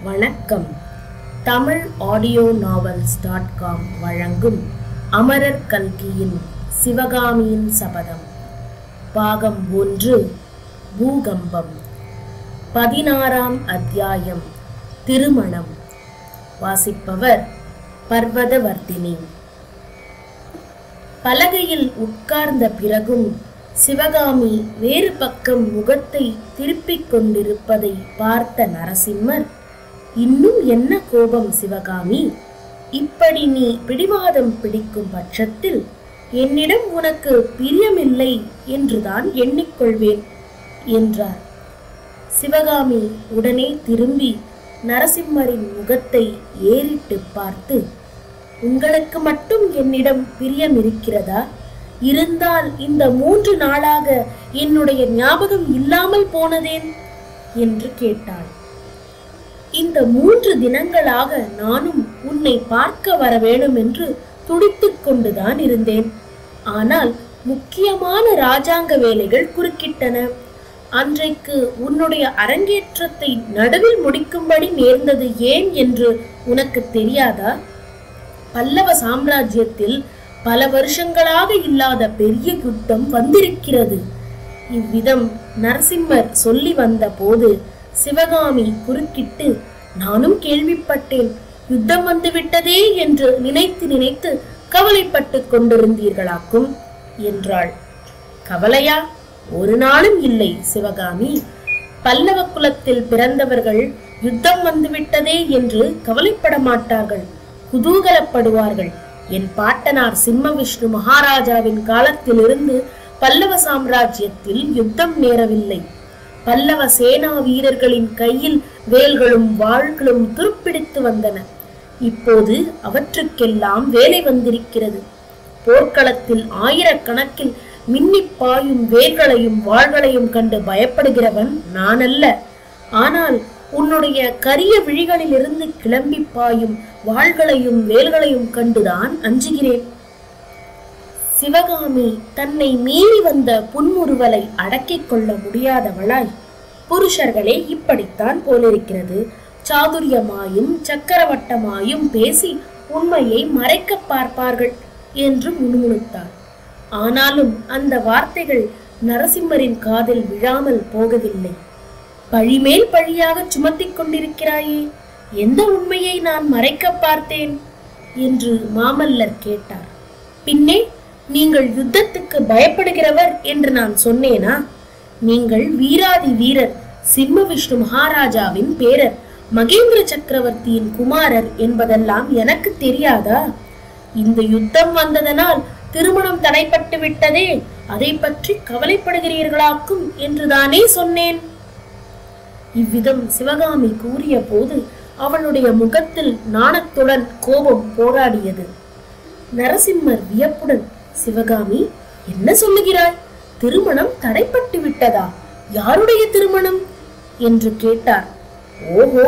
வணக்கம். தமிழ் ஆடியோ நாவல்ஸ்.com வழங்கும் அமரர் கல்கியின் சிவகாமியின் சபதம் பாகம் 1 பூகம்பம். 16ஆம் அத்தியாயம் திருமணம். வாசிப்பவர் பர்வதவர்த்தினி. பலகையில் உட்கார்ந்த பிறகும் சிவகாமி வேறு பக்கம் முகத்தை திருப்பிக் கொண்டிருப்பதை பார்த்த நரசிம்மர், இன்னும் என்ன கோபம் சிவகாமி? இப்படி நீ பிடிவாதம் பிடிக்கும் பட்சத்தில் என்னிடம் உனக்கு பிரியமில்லை என்றுதான் எண்ணிக்கொள்வேன் என்றார். சிவகாமி உடனே திரும்பி நரசிம்மரின் முகத்தை ஏறிட்டு பார்த்து, உங்களுக்கு மட்டும் என்னிடம் பிரியம் இருக்கிறதா? இருந்தால் இந்த 3 நாளாக என்னுடைய ஞாபகம் இல்லாமல் போனதேன் என்று கேட்டாள். இந்த 3 தினங்களாக நானும் உன்னை பார்க்க வர வேண்டும் என்று துடித்துக் கொண்டுதான் இருந்தேன். ஆனால் முக்கியமான ராஜாங்க வேலைகள் குறுக்கிட்டன. அன்றைக்கு உன்னுடைய அரங்கேற்றத்தை நடுவில் முடிக்கும்படி நேர்ந்தது ஏன் என்று உனக்கு தெரியாதா? பல்லவ சாம்ராஜ்யத்தில் பல வருஷங்களாக இல்லாத பெரிய யுத்தம் வந்திருக்கிறது. இவ்விதம் நரசிம்மர் சொல்லி வந்த போது சிவகாமி குறுக்கிட்டு, நானும் கேள்விப்பட்டேன், யுத்தம் வந்துவிட்டதே என்று நினைத்து கவலைப்பட்டு கொண்டிருந்தீர்களாக்கும் என்றாள். கவலையா? ஒரு நாளும் இல்லை சிவகாமி. பல்லவ குலத்தில் பிறந்தவர்கள் யுத்தம் வந்துவிட்டதே என்று கவலைப்பட மாட்டார்கள், குதூகலப்படுவார்கள். என் பாட்டனார் சிம்ம விஷ்ணு மகாராஜாவின் காலத்திலிருந்து பல்லவ சாம்ராஜ்யத்தில் யுத்தம் நேரவில்லை. பல்லவ சேனா வீரர்களின் கையில் வேல்களும் வாள்களும் துருப்பிடித்து வந்தன. இப்போது அவற்றுக்கெல்லாம் வேலை வந்திருக்கிறது. போர்க்களத்தில் ஆயிரக்கணக்கில் மின்னி பாயும் வேல்களையும் வாள்களையும் கண்டு பயப்படுகிறவன் நான் அல்ல. ஆனால் உன்னுடைய கரிய விழிகளில் இருந்து கிளம்பி பாயும் வாள்களையும் வேல்களையும் கண்டுதான் அஞ்சுகிறேன். சிவகாமி தன்னை மீறி வந்த புன்முறுவலை அடக்கிக் கொள்ள முடியாதவளாய், புருஷர்களே இப்படித்தான் போலிருக்கிறது, சாதுரியமாயும் சக்கரவட்டமாயும் பேசி உண்மையை மறைக்க பார்ப்பார்கள் என்று முணுமுணுத்தார். ஆனாலும் அந்த வார்த்தைகள் நரசிம்மரின் காதில் விழாமல் போகவில்லை. பழிமேல் பழியாக சுமத்திக் கொண்டிருக்கிறாயே, எந்த உண்மையை நான் மறைக்க பார்த்தேன் என்று மாமல்லர் கேட்டார். பின்னே நீங்கள் யுத்தத்துக்கு பயப்படுகிறவர் என்று நான் சொன்னேனா? நீங்கள் வீராதி வீரர், சிம்ம விஷ்ணு மகாராஜாவின் பேரர், மகேந்திர சக்கரவர்த்தியின் குமாரர் என்பதெல்லாம் எனக்கு தெரியாதா? இந்த யுத்தம் வந்ததனால் திருமணம் தடைப்பட்டு விட்டதே, அதை பற்றி கவலைப்படுகிறீர்களாக்கும் என்றுதானே சொன்னேன். இவ்விதம் சிவகாமி கூறிய போது அவளுடைய முகத்தில் நாணத்துடன் கோபம் போராடியது. நரசிம்மர் வியப்புடன், சிவகாமி என்ன சொல்லுகிறாய்? திருமணம் தடைப்பட்டு விட்டதா? யாருடைய திருமணம் என்று கேட்டார். ஓஹோ,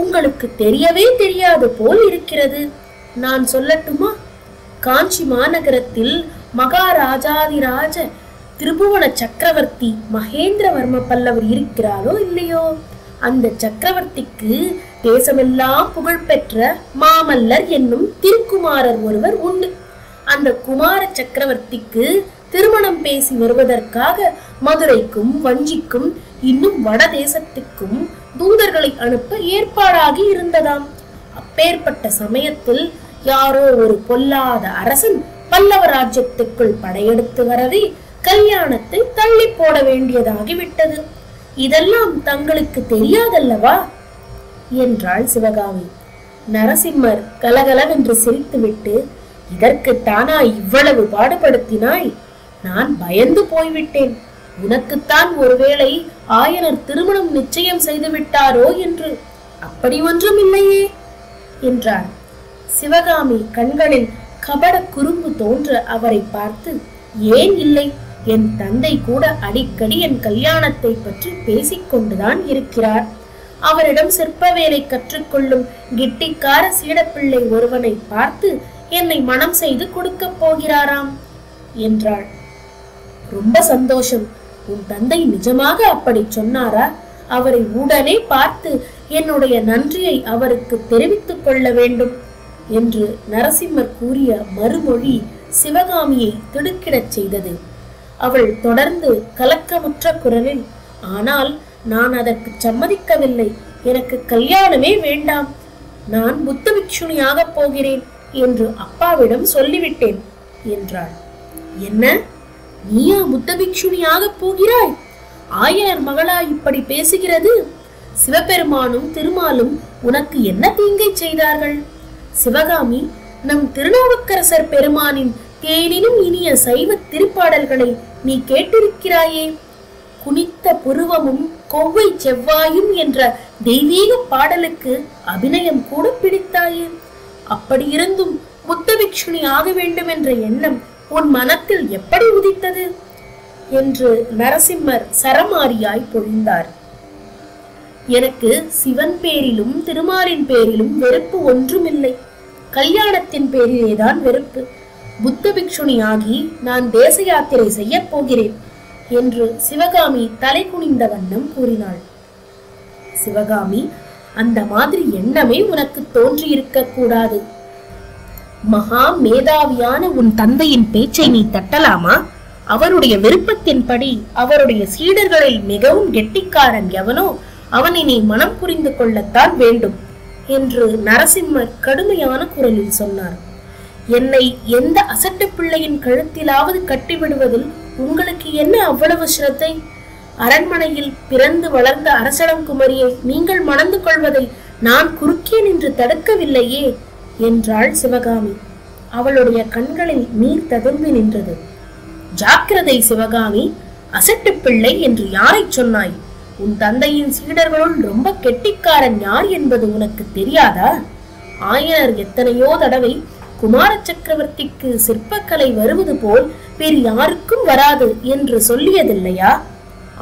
உங்களுக்கு தெரியவே தெரியாது போல் இருக்கிறது. நான் சொல்லட்டுமா? காஞ்சி மாநகரத்தில் மகாராஜாதிராஜ திரிபுவன சக்கரவர்த்தி மகேந்திரவர்ம பல்லவர் இருக்கிறாரோ இல்லையோ, அந்த சக்கரவர்த்திக்கு தேசமெல்லாம் புகழ்பெற்ற மாமல்லர் என்னும் திருக்குமாரர் ஒருவர் உண்டு. அந்த குமார சக்கரவர்த்திக்கு திருமணம் பேசி வருவதற்காக மதுரைக்கும் வஞ்சிக்கும் இன்னும் வட தேசத்துக்கும் தூதர்களை அனுப்ப ஏற்பாடாகி இருந்ததாம். அப்பேற்பட்ட சமயத்தில் யாரோ ஒரு பொல்லாத அரசன் பல்லவ ராஜ்யத்துக்குள் படையெடுத்து வரவே கல்யாணத்தை தள்ளி போட வேண்டியதாகிவிட்டது. இதெல்லாம் தங்களுக்கு தெரியாதல்லவா என்றாள் சிவகாமி. நரசிம்மர் கலகலவென்று சிரித்துவிட்டு, இதற்கு தானா இவ்வளவு பாடுபடுத்தினாய்? நான் பயந்து போய்விட்டேன். உனக்குத்தான் ஒருவேளை ஆயனர் திருமணம் நிச்சயம் செய்து விட்டாரோ என்று. அப்படி ஒன்றும் இல்லையே என்றார். சிவகாமி கண்களில் கபட குறும்பு தோன்ற அவரை பார்த்து, ஏன் இல்லை? என் தந்தை கூட அடிக்கடி என் கல்யாணத்தை பற்றி பேசிக்கொண்டுதான் இருக்கிறார். அவரிடம் சிற்ப வேலை கற்றுக்கொள்ளும் கெட்டிக்கார சீடப்பிள்ளை ஒருவனை பார்த்து என்னை மனம் செய்து கொடுக்க போகிறாராம் என்றாள். ரொம்ப சந்தோஷம். உன் தந்தை நிஜமாக அப்படி சொன்னாரா? அவரை உடனே பார்த்து என்னுடைய நன்றியை அவருக்கு தெரிவித்துக் கொள்ள வேண்டும் என்று நரசிம்மர் கூறிய மறுமொழி சிவகாமியை திடுக்கிடச் செய்தது. அவள் தொடர்ந்து கலக்கமுற்ற குரலில், ஆனால் நான் அதற்கு சம்மதிக்கவில்லை. எனக்கு கல்யாணமே வேண்டாம். நான் புத்த பிக்ஷுணியாக போகிறேன் என்று அப்பாவிடம் சொல்லிவிட்டேன் என்றாள். என்ன, நீயா புத்த பிக்ஷுணியாக போகிறாய்? ஆயனர் மகளா இப்படி பேசுகிறது? சிவபெருமானும் திருமாலும் உனக்கு என்ன தீங்கை செய்தார்கள்? சிவகாமி, நம் திருநாவுக்கரசர் பெருமானின் தேனினும் இனிய சைவ திருப்பாடல்களை நீ கேட்டிருக்கிறாயே. குனித்த புருவமும் கொவ்வை செவ்வாயும் என்ற தெய்வீக பாடலுக்கு அபிநயம் கூட பிடித்தாயே. அப்படி இருந்தும் புத்த பிக்ஷுணி ஆக வேண்டும் என்ற எண்ணம் உன் மனத்தில் எப்படி உதித்தது என்று நரசிம்மர் சரமாரியாய் பொழிந்தார். எனக்கு சிவன் பேரிலும் திருமாலின் பேரிலும் வெறுப்பு ஒன்றுமில்லை. கல்யாணத்தின் பேரிலேதான் வெறுப்பு. புத்த பிக்ஷுணியாகி நான் தேச யாத்திரை செய்ய போகிறேன் என்று சிவகாமி தலை குனிந்த வண்ணம் கூறினாள். சிவகாமி, அந்த மாதிரி எண்ணமே உனக்கு தோன்றியிருக்க கூடாது. மகா மேதாவியான உன் தந்தையின் பேச்சை நீ தட்டலாமா? அவருடைய விருப்பத்தின்படி அவருடைய சீடர்களில் மிகவும் கெட்டிக்காரன் எவனோ அவனை நீ மனம் புரிந்து கொள்ளத்தான் வேண்டும் என்று நரசிம்மர் கடுமையான குரலில் சொன்னார். என்னை எந்த அசட்டு பிள்ளையின் கழுத்திலாவது கட்டிவிடுவதில் உங்களுக்கு என்ன அவ்வளவு சிரத்தை? அரண்மனையில் பிறந்து வளர்ந்த அரசளங்குமரியை நீங்கள் மணந்து கொள்வதை நான் குறுக்கே நின்று தடுக்கவில்லையே என்றாள் சிவகாமி. அவளுடைய கண்களில் நீர் ததும்பி நின்றது. ஜாக்கிரதை சிவகாமி, அசட்டு பிள்ளை என்று யாரை சொன்னாய்? உன் தந்தையின் சீடர்களுள் ரொம்ப கெட்டிக்காரன் யார் என்பது உனக்கு தெரியாதா? ஆயனர் எத்தனையோ தடவை குமார சக்கரவர்த்திக்கு சிற்பக்கலை வருவது போல் வேறு யாருக்கும் வராது என்று சொல்லியதில்லையா?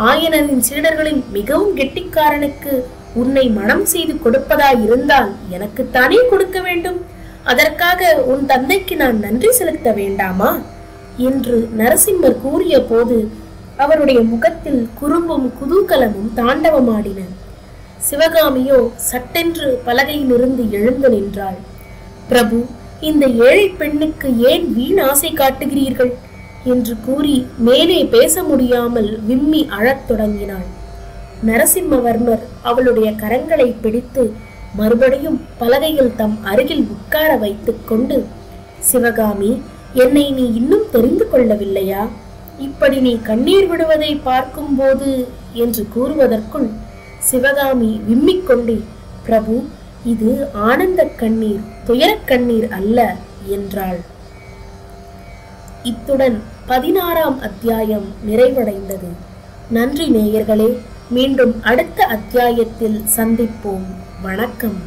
ஆயனரின் சீடர்களின் மிகவும் கெட்டிக்காரனுக்கு உன்னை மனம் செய்து கொடுப்பதாய் இருந்தால் எனக்குத்தானே கொடுக்க வேண்டும். அதற்காக உன் தந்தைக்கு நான் நன்றி செலுத்த வேண்டாமா என்று நரசிம்மர் கூறிய போது அவருடைய முகத்தில் குறும்பும் குதூகலமும் தாண்டவமாடின. சிவகாமியோ சட்டென்று பலகையிலிருந்து எழுந்து நின்றாள். பிரபு, இந்த ஏழை பெண்ணுக்கு ஏன் வீண் ஆசை காட்டுகிறீர்கள் என்று கூறி மேலே பேச முடியாமல் விம்மி அழத் தொடங்கினாள். நரசிம்மவர்மர் அவளுடைய கரங்களை பிடித்து மறுபடியும் பலகையில் தம் அருகில் உட்கார வைத்துக் கொண்டு, சிவகாமி, என்னை நீ இன்னும் தெரிந்து கொள்ளவில்லையா? இப்படி நீ கண்ணீர் விடுவதை பார்க்கும் போது என்று கூறுவதற்குள் சிவகாமி விம்மிக்கொண்டே, பிரபு, இது ஆனந்த கண்ணீர், துயரக் கண்ணீர் அல்ல என்றாள். இத்துடன் 16ஆம் அத்தியாயம் நிறைவடைந்தது. நன்றி நேயர்களே. மீண்டும் அடுத்த அத்தியாயத்தில் சந்திப்போம். வணக்கம்.